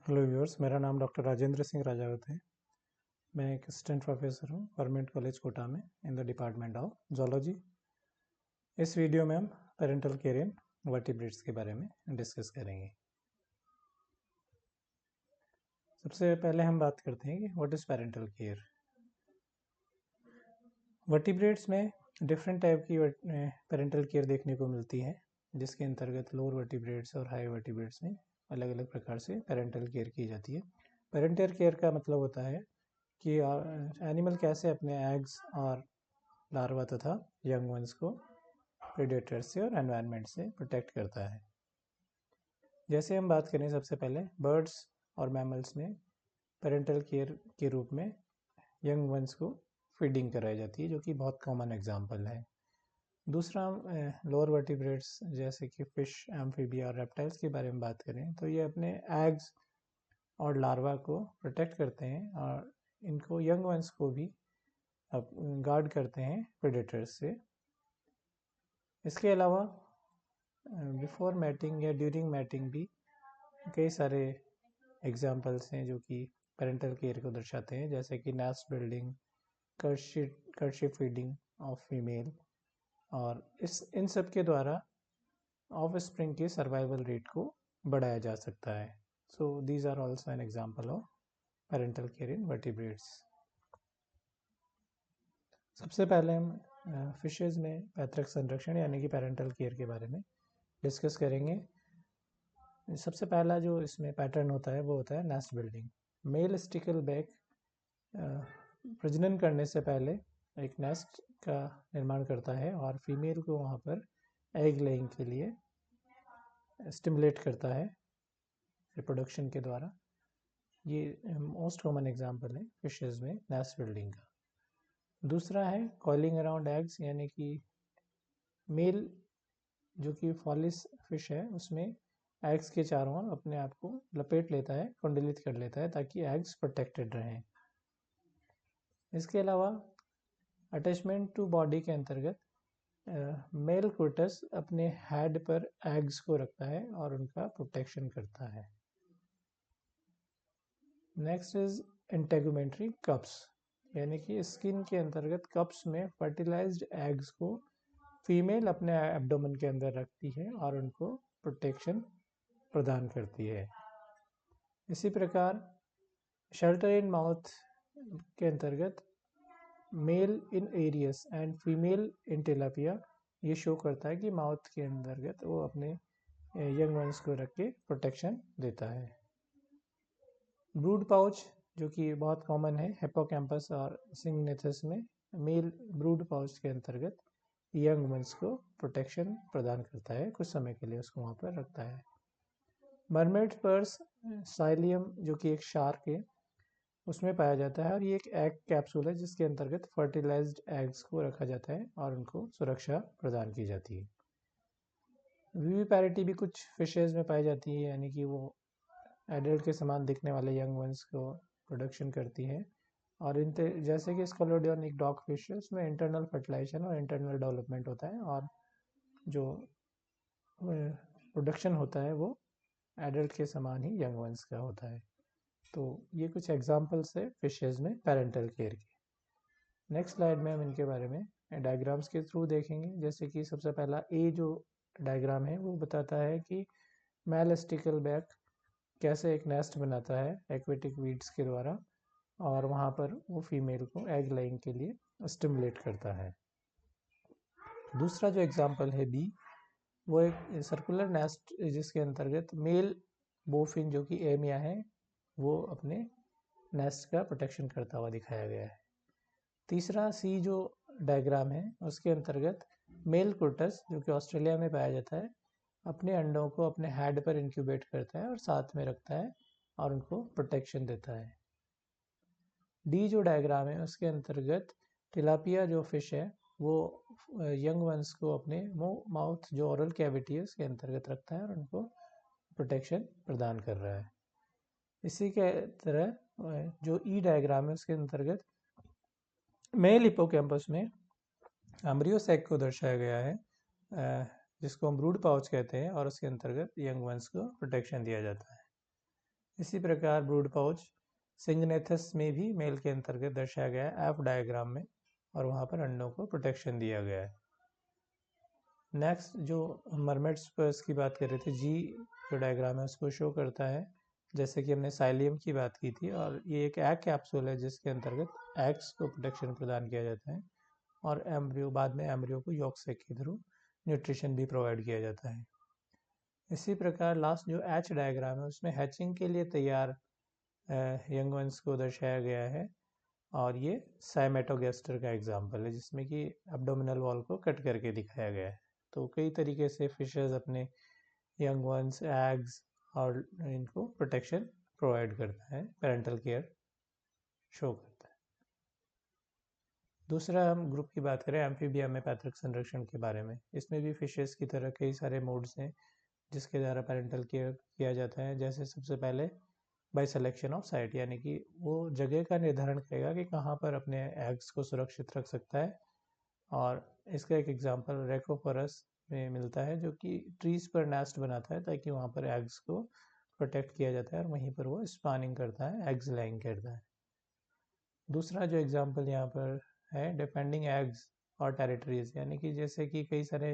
Hello viewers, मेरा नाम doctor Rajendra Singh Rajawat है। मैं एक असिस्टेंट प्रोफेसर हूँ गवर्नमेंट कॉलेज कोटा में in the department of zoology. इस वीडियो में हम पेरेंटल केयर इन वर्टिब्रेट्स के बारे में डिस्कस करेंगे। सबसे पहले हम बात करते हैं कि what is parental care. Vertebrates में डिफरेंट टाइप की पेरेंटल केयर देखने को मिलती है, जिसके अंतर्गत लोअर वर्टिब्रेट्स और हाई वर्टिब्रेट्स में अलग अलग प्रकार से पेरेंटल केयर की जाती है। पेरेंटल केयर का मतलब होता है कि एनिमल कैसे अपने एग्स और लार्वा तथा यंग वंस को प्रेडेटर से और एनवायरनमेंट से प्रोटेक्ट करता है। जैसे हम बात करें सबसे पहले बर्ड्स और मैमल्स में पेरेंटल केयर के रूप में यंग वंस को फीडिंग कराई जाती है, जो कि बहुत कॉमन एग्जांपल है। दूसरा, लोअर वर्टिब्रेट्स जैसे कि फिश, एम्फीबिया और रेप्टाइल्स के बारे में बात करें तो ये अपने एग्स और लार्वा को प्रोटेक्ट करते हैं और इनको यंग वंस को भी गार्ड करते हैं प्रेडेटर्स से। इसके अलावा बिफोर मैटिंग या ड्यूरिंग मैटिंग भी कई सारे एग्जाम्पल्स हैं जो कि पेरेंटल केयर को दर्शाते हैं, जैसे कि nest building, courtship feeding of female, और इन सब के द्वारा ऑफ स्प्रिंग की सर्वाइवल रेट को बढ़ाया जा सकता है। So these are also an example of parental care in vertebrates. सबसे पहले हम फिशेज में पैतृक संरक्षण यानी कि पेरेंटल केयर के बारे में डिस्कस करेंगे। सबसे पहला जो इसमें पैटर्न होता है वो होता है nest building. Male stickleback प्रजनन करने से पहले एक नेस्ट का निर्माण करता है और फीमेल को वहाँ पर एग लेइंग के लिए स्टिमुलेट करता है रिप्रोडक्शन के द्वारा। ये मोस्ट कॉमन एग्जांपल है फिशेज में नेस्ट बिल्डिंग का। दूसरा है कॉइलिंग अराउंड एग्स, यानी कि मेल जो कि फॉलिस फिश है उसमें एग्स के चारों ओर अपने आप को लपेट लेता है, कुंडलित कर लेता है ताकि एग्स प्रोटेक्टेड रहें। इसके अलावा अटैचमेंट टू बॉडी के अंतर्गत मेल कोटस अपने हेड पर एग्स को रखता है और उनका प्रोटेक्शन करता है। नेक्स्ट इज इंटेगुमेंट्री कप्स, यानी कि स्किन के अंतर्गत कप्स में फर्टिलाइज्ड एग्स को फीमेल अपने एब्डोमेन के अंदर रखती है और उनको प्रोटेक्शन प्रदान करती है। इसी प्रकार शेल्टर इन माउथ के अंतर्गत male in Arius and female in tilapia ये शो करता है कि माउथ के अंतर्गत वो अपने यंग वंस को रख के प्रोटेक्शन देता है। ब्रूड पाउच जो कि बहुत कॉमन है हिप्पोकैम्पस और सिंगनेथस में, मेल ब्रूड पाउच के अंतर्गत यंग वंस को प्रोटेक्शन प्रदान करता है, कुछ समय के लिए उसको वहाँ पर रखता है। मरमेड पर्स साइलियम जो कि एक शार्क है उसमें पाया जाता है और ये एक एग कैप्सूल है जिसके अंतर्गत फर्टिलाइज्ड एग्स को रखा जाता है और उनको सुरक्षा प्रदान की जाती है। विविपैरिटी भी कुछ फिशेज में पाई जाती है, यानी कि वो एडल्ट के समान दिखने वाले यंग वंस को प्रोडक्शन करती है। और जैसे कि स्कोलोडियन एक डॉग फिश है, उसमें इंटरनल फर्टिलाइजेशन और इंटरनल डेवलपमेंट होता है और जो प्रोडक्शन होता है वो एडल्ट के समान ही यंग वंस का होता है। तो ये कुछ एग्जांपल्स है फिशेज में पेरेंटल केयर के। नेक्स्ट स्लाइड में हम इनके बारे में डायग्राम्स के थ्रू देखेंगे। जैसे कि सबसे पहला ए जो डायग्राम है वो बताता है कि मेल स्टिकल बैग कैसे एक नेस्ट बनाता है एक्वेटिक वीड्स के द्वारा और वहाँ पर वो फीमेल को एग लेइंग के लिए स्टिमुलेट करता है। दूसरा जो एग्जांपल है बी, वो एक सर्कुलर नेस्ट जिसके अंतर्गत मेल बोफिन जो कि एमिया है वो अपने नेस्ट का प्रोटेक्शन करता हुआ दिखाया गया है। तीसरा सी जो डायग्राम है उसके अंतर्गत मेल कोटस जो कि ऑस्ट्रेलिया में पाया जाता है अपने अंडों को अपने हेड पर इंक्यूबेट करता है और साथ में रखता है और उनको प्रोटेक्शन देता है। डी जो डायग्राम है उसके अंतर्गत टिलापिया जो फिश है वो यंग वंस को अपने माउथ जो ओरल कैविटी है उसके अंतर्गत रखता है और उनको प्रोटेक्शन प्रदान कर रहा है। इसी के तरह जो ई डायग्राम है उसके अंतर्गत मेल हिप्पोकैम्पस में एम्ब्रियो सैक को दर्शाया गया है जिसको हम ब्रूड पाउच कहते हैं और उसके अंतर्गत यंग वंस को प्रोटेक्शन दिया जाता है। इसी प्रकार ब्रूड पाउच सिंगनेथस में भी मेल के अंतर्गत दर्शाया गया है एफ डायग्राम में, और वहाँ पर अंडों को प्रोटेक्शन दिया गया है। नेक्स्ट जो मरमेड स्पर्स की बात कर रहे थे, जी जो डायग्राम है उसको शो करता है, जैसे कि हमने साइलियम की बात की थी, और ये एक एग कैप्सूल है जिसके अंतर्गत एग्स को प्रोटेक्शन प्रदान किया जाता है, और एम्ब्रियो बाद में एम्ब्रियो को यॉक सैक के थ्रू न्यूट्रिशन भी प्रोवाइड किया जाता है। इसी प्रकार लास्ट जो एच डायग्राम है उसमें हैचिंग के लिए तैयार यंग वंस को दर्शाया गया है, और ये साइमेटोगेस्टर का एग्जाम्पल है जिसमें कि एब्डोमिनल वॉल को कट करके दिखाया गया है। तो कई तरीके से फिशेस अपने यंग वंस, एग्स और इनको प्रोटेक्शन प्रोवाइड करता है, पेरेंटल केयर शो करता है। दूसरा हम ग्रुप की बात करें एम्फीबिया में पैतृक संरक्षण के बारे में, इसमें भी फिशेस की तरह कई सारे मोड्स हैं जिसके द्वारा पेरेंटल केयर किया जाता है। जैसे सबसे पहले बाय सिलेक्शन ऑफ साइट, यानी कि वो जगह का निर्धारण करेगा कि कहाँ पर अपने एग्स को सुरक्षित रख सकता है, और इसका एक एग्जांपल रेकोफोरस में मिलता है जो कि ट्रीज पर नेस्ट बनाता है ताकि वहाँ पर एग्स को प्रोटेक्ट किया जाता है और वहीं पर वो स्पॉनिंग करता है, एग्स लाइंग करता है। दूसरा जो एग्जांपल यहाँ पर है डिफेंडिंग एग्स और टेरिटरीज, यानी कि जैसे कि कई सारे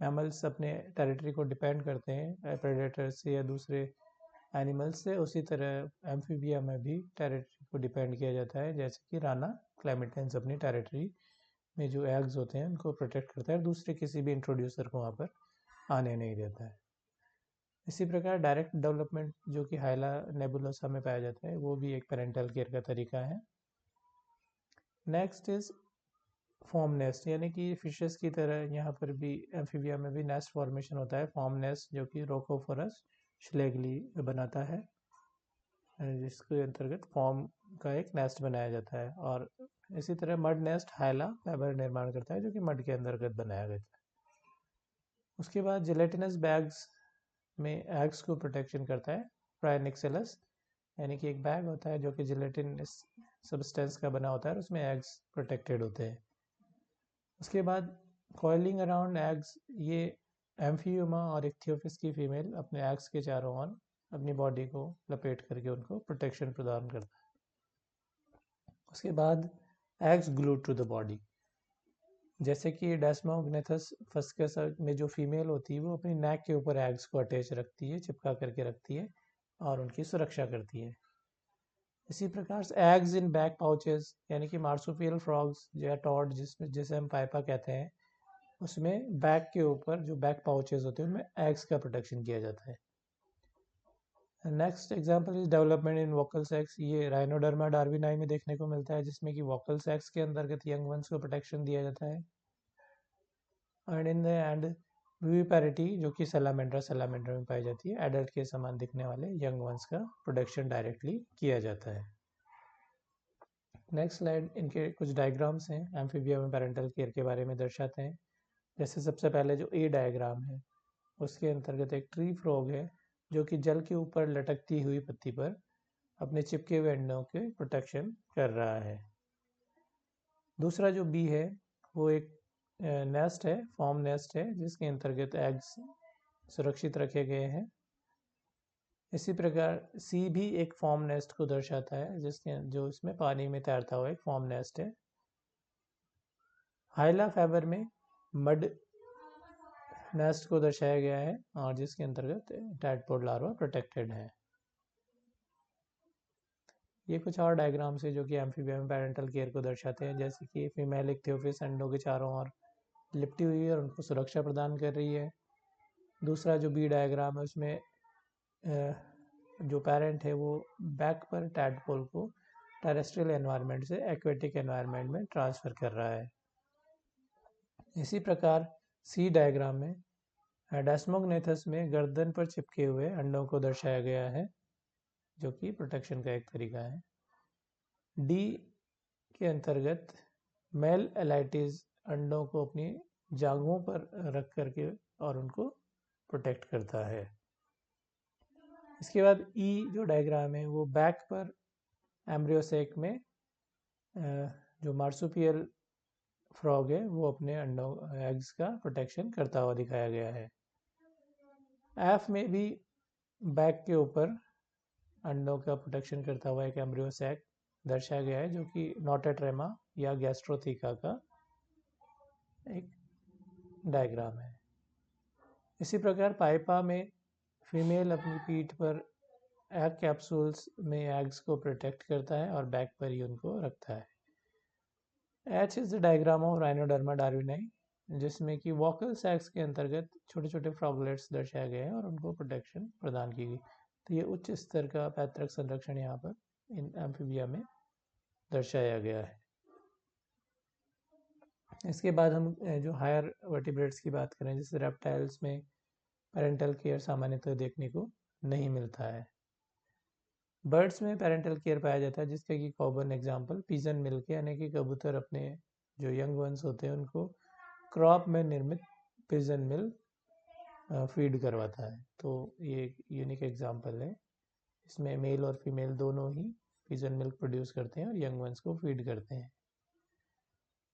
मैमल्स अपने टेरिटरी को डिपेंड करते हैं प्रेडेटर्स से या दूसरे एनिमल्स से, उसी तरह एम्फीबिया में भी टेरिटरी को डिपेंड किया जाता है, जैसे कि राना क्लेमेटेंस अपनी टेरिटरी में जो एग्स होते हैं उनको प्रोटेक्ट करता है, दूसरे किसी भी इंट्रोड्यूसर को वहाँ पर आने नहीं देता है। इसी प्रकार डायरेक्ट डेवलपमेंट जो कि हाइला नेबुलोसा में पाया जाता है, वो भी एक पेरेंटल केयर का तरीका है। नेक्स्ट इज फॉर्म नेस्ट, यानी कि फिशेस की तरह यहाँ पर भी एम्फीबिया में भी नेस्ट फॉर्मेशन होता है, फॉर्म नेस्ट जो कि रोकोफोरस श्लेगली बनाता है, जिसके अंतर्गत फॉर्म का एक नेस्ट बनाया जाता है। और इसी तरह मड नेस्ट हाइला फाइबर निर्माण करता है जो कि मड के अंतर्गत बनाया गया है। उसके बाद जिलेटिनस बैग्स में एग्स को प्रोटेक्शन करता है प्रायनिक्सेलस, यानी कि एक बैग होता है जो कि जिलेटिन सब्सटेंस का बना होता है और उसमें एग्स प्रोटेक्टेड होते हैं। उसके बाद कॉइलिंग अराउंड एग्स, ये एम्फियोमा और इक्थियोफिस की फीमेल अपने एग्स के चारों ओर अपनी बॉडी को लपेट करके उनको प्रोटेक्शन प्रदान करता है। उसके बाद eggs glued to the body, जैसे कि डेस्मोग्नेथस फस्कस में जो फीमेल होती है वो अपनी नेक के ऊपर एग्स को अटैच रखती है, चिपका करके रखती है और उनकी सुरक्षा करती है। इसी प्रकार से एग्स इन बैक पाउचेस, यानी कि मार्सुपियल फ्रॉग्स या टॉड जिसे हम पाइपा कहते हैं, उसमें बैक के ऊपर जो बैक पाउचेस होते हैं उनमें एग्स का प्रोटेक्शन किया जाता है। Next example is development in vocal sex, ये राइनोडर्मा डार्विनाई में देखने को मिलता है जिसमें कि वोकल सेक्स के अंतर्गत यंग वंस को प्रोटेक्शन दिया जाता है। एंड इन द एंड विविपैरिटी जो कि सैलामेंड्रा में पाई जाती है, एडल्ट के समान दिखने वाले यंग वंस का प्रोटेक्शन डायरेक्टली किया जाता है। नेक्स्ट स्लाइड इनके कुछ डायग्राम्स हैं एम्फीबिया में पेरेंटल केयर के बारे में दर्शाते हैं। जैसे सबसे पहले जो ए डायग्राम है उसके अंतर्गत एक ट्री फ्रॉग है जो कि जल के ऊपर लटकती हुई पत्ती पर अपने चिपके हुए अंडों के प्रोटेक्शन कर रहा है। दूसरा जो बी है वो एक नेस्ट है, फॉर्म नेस्ट है जिसके अंतर्गत एग्स सुरक्षित रखे गए हैं। इसी प्रकार सी भी एक फॉर्म नेस्ट को दर्शाता है जिसके जो इसमें पानी में तैरता हुआ एक फॉर्म नेस्ट है। हाइला फाइबर में मड नेस्ट को दर्शाया गया है और जिसके अंतर्गत टैडपोड लार्वा प्रोटेक्टेड है। ये कुछ और डायग्राम्स है जो कि एम्फीबिया में पेरेंटल केयर को दर्शाते हैं, जैसे कि फीमेल इक्थियोफिस अंडों के चारों ओर लिपटी हुई है और उनको सुरक्षा प्रदान कर रही है। दूसरा जो बी डायग्राम है उसमें जो पेरेंट है वो बैक पर टैडपोल को टेरेस्ट्रियल एनवायरनमेंट से एक्वेटिक एनवायरनमेंट में ट्रांसफर कर रहा है। इसी प्रकार सी डायग्राम में डेस्मोग्नेथस में गर्दन पर चिपके हुए अंडों को दर्शाया गया है जो कि प्रोटेक्शन का एक तरीका है। डी के अंतर्गत मेल एलाइटिस अंडों को अपनी जांघों पर रख करके और उनको प्रोटेक्ट करता है। इसके बाद ई जो डायग्राम है वो बैक पर एम्ब्रियोसेक में जो मार्सुपियल फ्रॉग है वो अपने अंडों एग्स का प्रोटेक्शन करता हुआ दिखाया गया है। एफ में भी बैक के ऊपर अंडों का प्रोटेक्शन करता हुआ एक एम्ब्रियो सैक दर्शाया गया है, जो कि नोटोट्रेमा या गैस्ट्रोथीका का एक डायग्राम है। इसी प्रकार पाइपा में फीमेल अपनी पीठ पर एग कैप्सूल्स में एग्स को प्रोटेक्ट करता है और बैक पर ही उनको रखता है। H is the diagram of rhinoderma darwinii, जिसमें कि वोकल सैक्स के अंतर्गत छोटे छोटे फ्रॉगलेट्स दर्शाए गए हैं और उनको प्रोटेक्शन प्रदान की गई। तो ये उच्च स्तर का पैतृक संरक्षण यहाँ पर इन एम्फीबिया में दर्शाया गया है। इसके बाद हम जो हायर वर्टिब्रेट्स की बात करें, जैसे रेप्टाइल्स में पेरेंटल केयर सामान्यतः देखने को नहीं मिलता है। बर्ड्स में पेरेंटल केयर पाया जाता है, जिसका कि कॉमन एग्जांपल पिजन मिल के, यानी कि कबूतर अपने जो यंग वंस होते हैं उनको क्रॉप में निर्मित पिजन मिल फीड करवाता है। तो ये एक यूनिक एग्जांपल है। इसमें मेल और फीमेल दोनों ही पिजन मिल्क प्रोड्यूस करते हैं और यंग वंस को फीड करते हैं।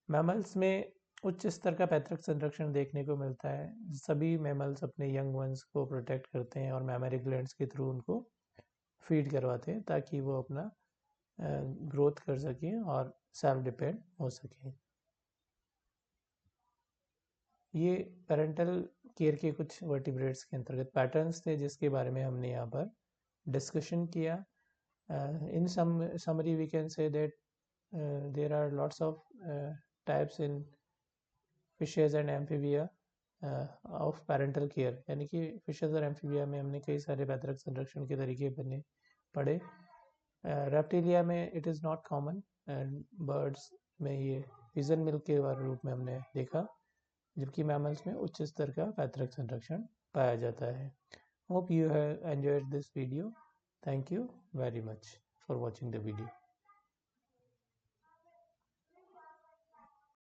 मैमल्स में उच्च स्तर का पैतृक संरक्षण देखने को मिलता है। सभी मैमल्स अपने यंग वंस को प्रोटेक्ट करते हैं और मैमरी ग्लैंड्स के थ्रू उनको फीड करवाते हैं, ताकि वो अपना ग्रोथ कर सकें और सेल्फ डिपेंड हो सकें। ये पेरेंटल केयर के कुछ वर्टिब्रेट्स के अंतर्गत पैटर्न्स थे, जिसके बारे में हमने यहाँ पर डिस्कशन किया। इन summary we can say that there are lots of types in fishes and amphibia of parental care, यानी कि फिशेज और एम्फीबिया में हमने कई सारे पैतृक संरक्षण के तरीके पढ़े। रेप्टिलिया में it is not common, and birds में ये पिजन मिल्क के रूप में हमने देखा, जबकि मैमल्स में उच्च स्तर का पैतृक संरक्षण पाया जाता है। Hope you have enjoyed this video. Thank you very much for watching the video.